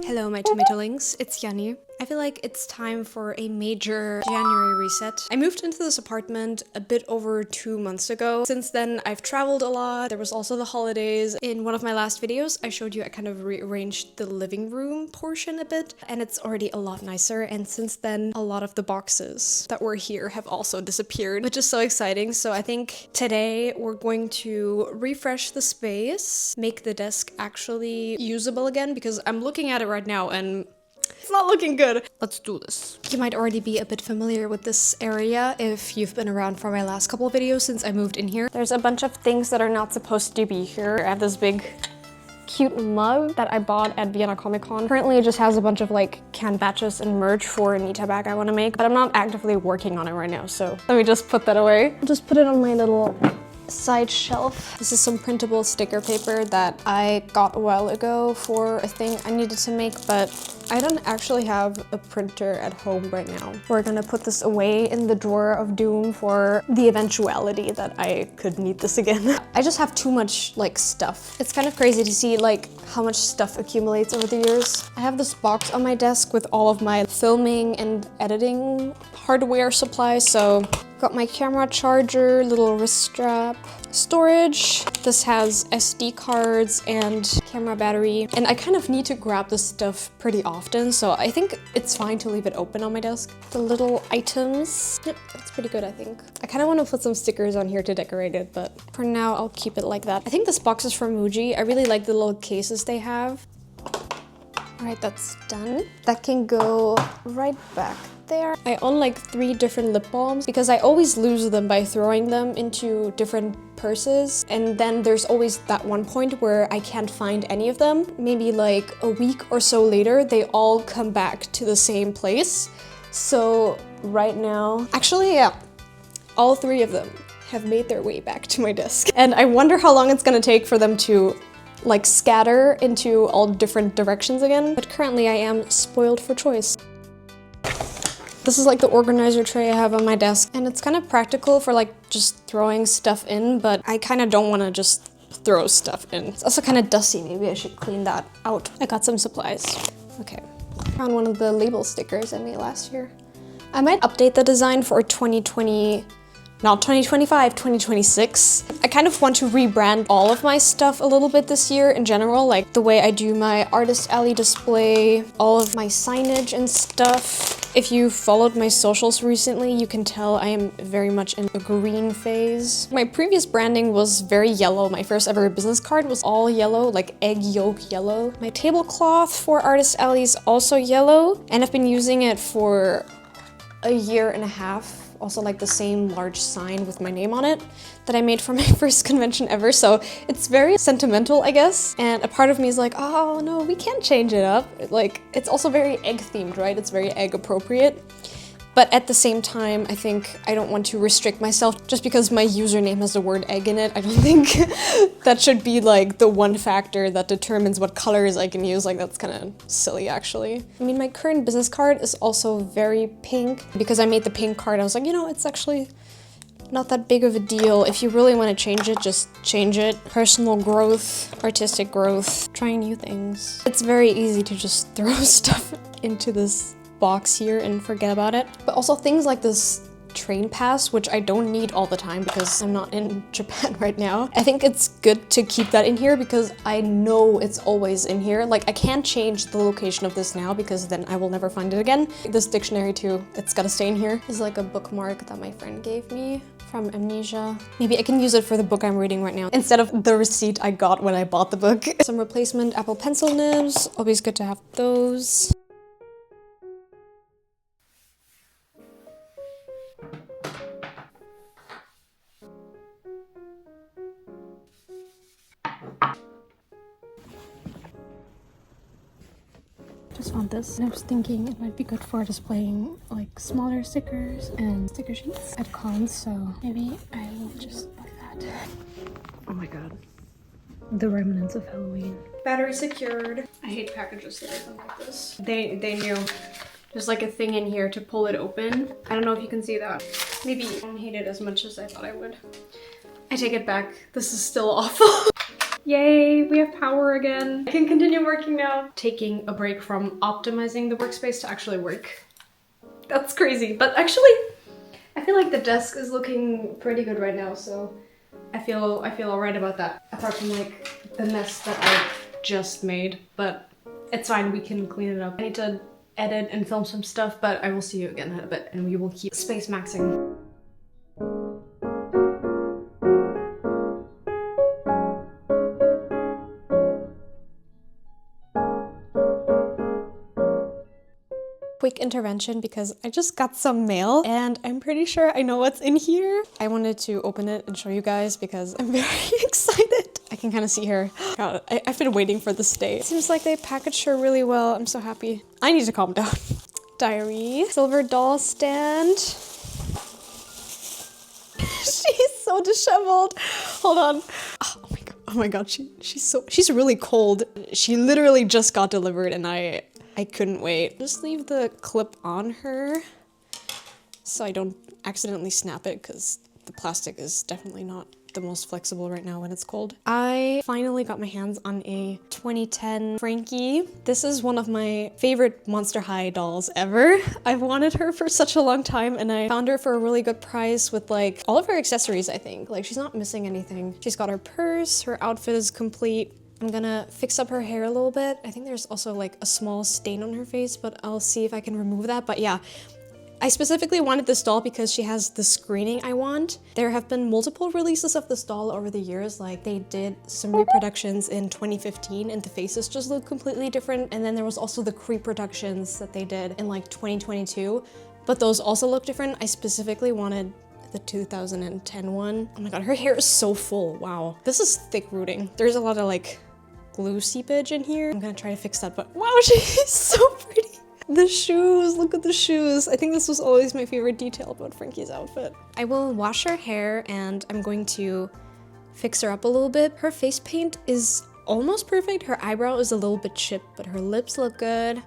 Hello my tomatolings, it's Yanni. I feel like it's time for a major January reset. I moved into this apartment a bit over 2 months ago. Since then, I've traveled a lot. There was also the holidays. In one of my last videos, I showed you I kind of rearranged the living room portion a bit, and it's already a lot nicer. And since then, a lot of the boxes that were here have also disappeared, which is so exciting. So I think today we're going to refresh the space, make the desk actually usable again, because I'm looking at it right now and it's not looking good. Let's do this. You might already be a bit familiar with this area if you've been around for my last couple of videos since I moved in here. There's a bunch of things that are not supposed to be here. I have this big cute mug that I bought at Vienna Comic Con. Currently it just has a bunch of like canned batches and merch for an Anita bag I want to make, but I'm not actively working on it right now, so let me just put that away. I'll just put it on my little side shelf. This is some printable sticker paper that I got a while ago for a thing I needed to make, but I don't actually have a printer at home right now. We're gonna put this away in the drawer of doom for the eventuality that I could need this again. I just have too much like stuff. It's kind of crazy to see like how much stuff accumulates over the years. I have this box on my desk with all of my filming and editing hardware supplies, so got my camera charger, little wrist strap, storage. This has SD cards and camera battery, and I kind of need to grab this stuff pretty often, so I think it's fine to leave it open on my desk. The little items, yep, that's pretty good, I think. I kind of want to put some stickers on here to decorate it, but for now I'll keep it like that. I think this box is from Muji. I really like the little cases they have. All right, that's done. That can go right back there. I own like 3 different lip balms because I always lose them by throwing them into different purses, and then there's always that one point where I can't find any of them. Maybe like a week or so later, they all come back to the same place. So right now, actually, yeah, all 3 of them have made their way back to my desk. And I wonder how long it's gonna take for them to like scatter into all different directions again. But currently I am spoiled for choice. This is like the organizer tray I have on my desk, and it's kind of practical for like just throwing stuff in, but I kind of don't want to just throw stuff in. It's also kind of dusty. Maybe I should clean that out. I got some supplies. Okay. Found one of the label stickers I made last year. I might update the design for 2020, not 2025, 2026. I kind of want to rebrand all of my stuff a little bit this year in general, like the way I do my Artist Alley display, all of my signage and stuff. If you followed my socials recently, you can tell I am very much in a green phase. My previous branding was very yellow. My first ever business card was all yellow, like egg yolk yellow. My tablecloth for Artist Alley is also yellow, and I've been using it for a year and a half. Also like the same large sign with my name on it that I made for my first convention ever. So it's very sentimental, I guess. And a part of me is like, oh no, we can't change it up. Like, it's also very egg themed, right? It's very egg appropriate. But at the same time, I think I don't want to restrict myself just because my username has the word egg in it. I don't think that should be like the one factor that determines what colors I can use. Like, that's kind of silly, actually. I mean, my current business card is also very pink. Because I made the pink card, I was like, you know, it's actually not that big of a deal. If you really want to change it, just change it. Personal growth, artistic growth, trying new things. It's very easy to just throw stuff into this box here and forget about it. But also things like this train pass, which I don't need all the time because I'm not in Japan right now. I think it's good to keep that in here because I know it's always in here. Like, I can't change the location of this now because then I will never find it again. This dictionary too, it's gotta stay in here. This is like a bookmark that my friend gave me from Amnesia. Maybe I can use it for the book I'm reading right now instead of the receipt I got when I bought the book. Some replacement Apple Pencil nibs, always good to have those. Just found this and I was thinking it might be good for displaying like smaller stickers and sticker sheets at cons, so maybe I will just buy that. Oh my god. The remnants of Halloween. Battery secured. I hate packages that open like this. They knew. There's like a thing in here to pull it open. I don't know if you can see that. Maybe I don't hate it as much as I thought I would. I take it back. This is still awful. Yay, we have power again. I can continue working now. Taking a break from optimizing the workspace to actually work. That's crazy, but actually, I feel like the desk is looking pretty good right now, so I feel alright about that. Apart from like the mess that I just made, but it's fine, we can clean it up. I need to edit and film some stuff, but I will see you again in a bit and we will keep space maxing. Quick intervention because I just got some mail and I'm pretty sure I know what's in here. I wanted to open it and show you guys because I'm very excited. I can kind of see her. God, I've been waiting for this day. It seems like they packaged her really well. I'm so happy. I need to calm down. Diary, silver doll stand. She's so disheveled. Hold on. Oh my god, she's really cold. She literally just got delivered and I couldn't wait. Just leave the clip on her so I don't accidentally snap it because the plastic is definitely not the most flexible right now when it's cold. I finally got my hands on a 2010 Frankie. This is one of my favorite Monster High dolls ever. I've wanted her for such a long time and I found her for a really good price with like all of her accessories, I think. Like she's not missing anything. She's got her purse, her outfit is complete. I'm gonna fix up her hair a little bit. I think there's also like a small stain on her face, but I'll see if I can remove that. But yeah, I specifically wanted this doll because she has the screening I want. There have been multiple releases of this doll over the years. Like they did some reproductions in 2015 and the faces just look completely different. And then there was also the pre-productions that they did in like 2022, but those also look different. I specifically wanted the 2010 one. Oh my god, her hair is so full. Wow. This is thick rooting. There's a lot of like glue seepage in here. I'm gonna try to fix that, but wow, she's so pretty. The shoes, look at the shoes. I think this was always my favorite detail about Frankie's outfit. I will wash her hair and I'm going to fix her up a little bit. Her face paint is almost perfect. Her eyebrow is a little bit chipped, but her lips look good.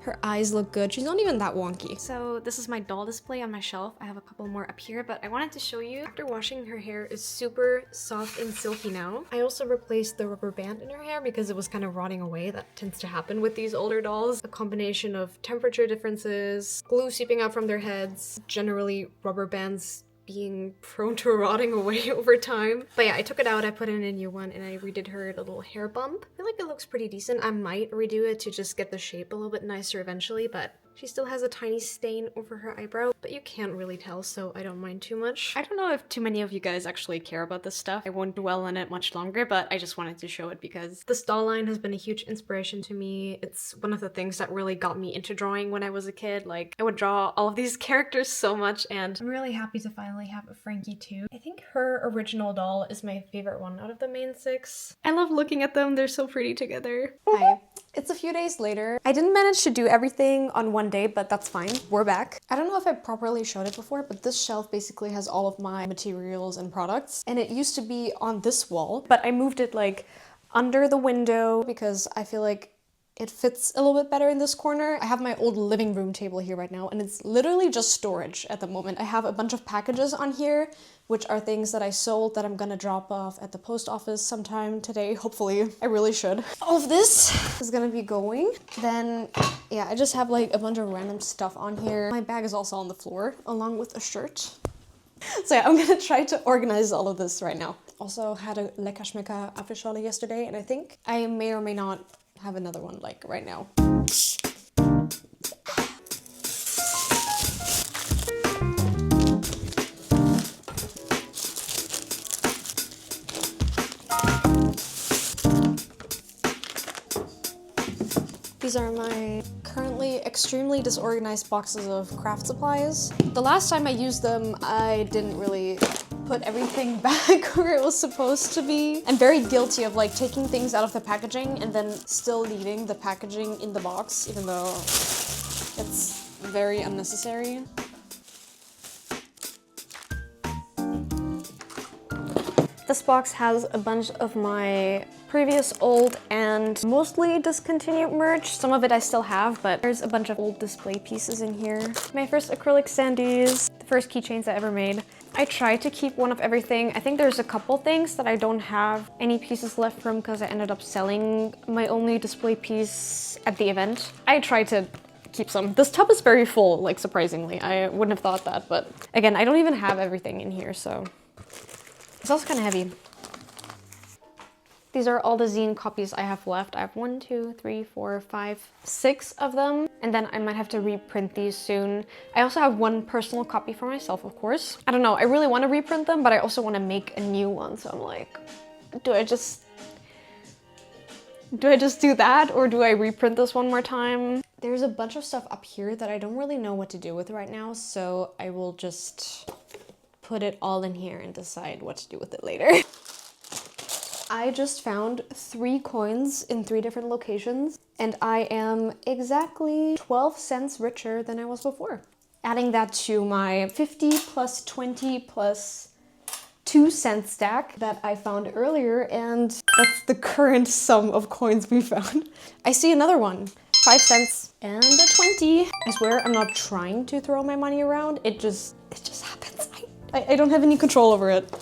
Her eyes look good. She's not even that wonky. So this is my doll display on my shelf. I have a couple more up here, but I wanted to show you. After washing, her hair is super soft and silky now. I also replaced the rubber band in her hair because it was kind of rotting away. That tends to happen with these older dolls. A combination of temperature differences, glue seeping out from their heads, generally rubber bands being prone to rotting away over time. But yeah, I took it out, I put in a new one, and I redid her little hair bump. I feel like it looks pretty decent. I might redo it to just get the shape a little bit nicer eventually, but she still has a tiny stain over her eyebrow, but you can't really tell, so I don't mind too much. I don't know if too many of you guys actually care about this stuff. I won't dwell on it much longer, but I just wanted to show it because this doll line has been a huge inspiration to me. It's one of the things that really got me into drawing when I was a kid. Like, I would draw all of these characters so much, and I'm really happy to finally have a Frankie too. I think her original doll is my favorite one out of the main 6. I love looking at them, they're so pretty together. Hi. It's a few days later. I didn't manage to do everything on one day, but that's fine. We're back. I don't know if I properly showed it before, but this shelf basically has all of my materials and products. And it used to be on this wall, but I moved it like under the window because I feel like it fits a little bit better in this corner. I have my old living room table here right now, and it's literally just storage at the moment. I have a bunch of packages on here, which are things that I sold that I'm gonna drop off at the post office sometime today, hopefully. I really should. All of this is gonna be going. Then, yeah, I just have like a bunch of random stuff on here. My bag is also on the floor, along with a shirt. So yeah, I'm gonna try to organize all of this right now. Also had a Lekker Schmekker Apfelschorle yesterday, and I think I may or may not have another one like right now. These are my currently extremely disorganized boxes of craft supplies. The last time I used them, I didn't really put everything back where it was supposed to be. I'm very guilty of like taking things out of the packaging and then still leaving the packaging in the box, even though it's very unnecessary. This box has a bunch of my previous old and mostly discontinued merch. Some of it I still have, but there's a bunch of old display pieces in here. My first acrylic sandies, the first keychains I ever made, I tried to keep one of everything. I think there's a couple things that I don't have any pieces left from because I ended up selling my only display piece at the event. I tried to keep some. This tub is very full, like surprisingly. I wouldn't have thought that, but again, I don't even have everything in here, so it's also kind of heavy. These are all the zine copies I have left. I have 1, 2, 3, 4, 5, 6 of them. And then I might have to reprint these soon. I also have one personal copy for myself, of course. I don't know, I really want to reprint them, but I also want to make a new one. So I'm like, do I just do that, or do I reprint this one more time? There's a bunch of stuff up here that I don't really know what to do with right now, so I will just put it all in here and decide what to do with it later. I just found 3 coins in 3 different locations, and I am exactly 12 cents richer than I was before. Adding that to my 50 plus 20 plus 2 cent stack that I found earlier, and that's the current sum of coins we found. I see another one. 5 cents and a 20. I swear I'm not trying to throw my money around. It just happens. I don't have any control over it.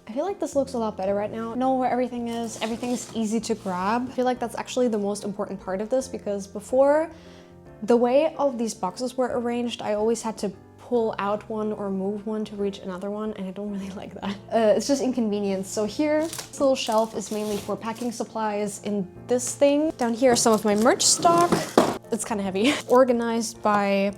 I feel like this looks a lot better right now. Know where everything is. Everything is easy to grab. I feel like that's actually the most important part of this, because before, the way all of these boxes were arranged, I always had to pull out one or move one to reach another one, and I don't really like that. It's just inconvenience. So here, this little shelf is mainly for packing supplies in this thing. Down here are some of my merch stock. It's kind of heavy. Organized by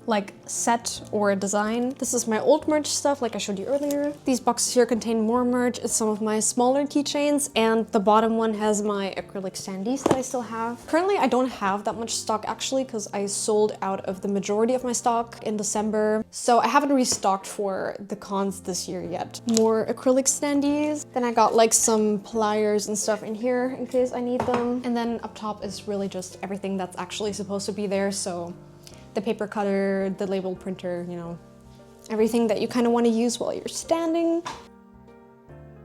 like set or design. This is my old merch stuff like I showed you earlier. These boxes here contain more merch. It's some of my smaller keychains, and the bottom one has my acrylic standees that I still have. Currently I don't have that much stock actually, because I sold out of the majority of my stock in December, so I haven't restocked for the cons this year yet. More acrylic standees. Then I got like some pliers and stuff in here in case I need them. And then up top is really just everything that's actually supposed to be there, so the paper cutter, the label printer, you know, everything that you kind of want to use while you're standing.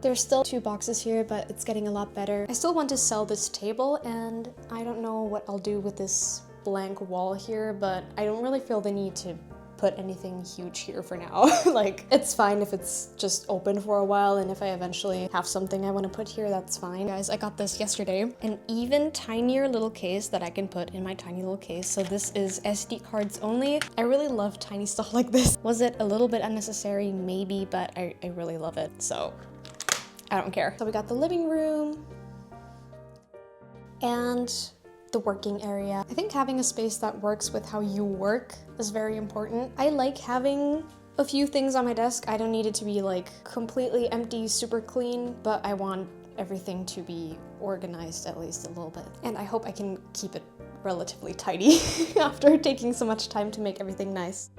There's still 2 boxes here, but it's getting a lot better. I still want to sell this table, and I don't know what I'll do with this blank wall here, but I don't really feel the need to put anything huge here for now. Like, it's fine if it's just open for a while, and if I eventually have something I want to put here, that's fine. Guys, I got this yesterday. An even tinier little case that I can put in my tiny little case. So this is SD cards only. I really love tiny stuff like this. Was it a little bit unnecessary? Maybe, but I really love it, so I don't care. So we got the living room and the working area. I think having a space that works with how you work is very important. I like having a few things on my desk. I don't need it to be like completely empty, super clean, but I want everything to be organized at least a little bit. And I hope I can keep it relatively tidy after taking so much time to make everything nice.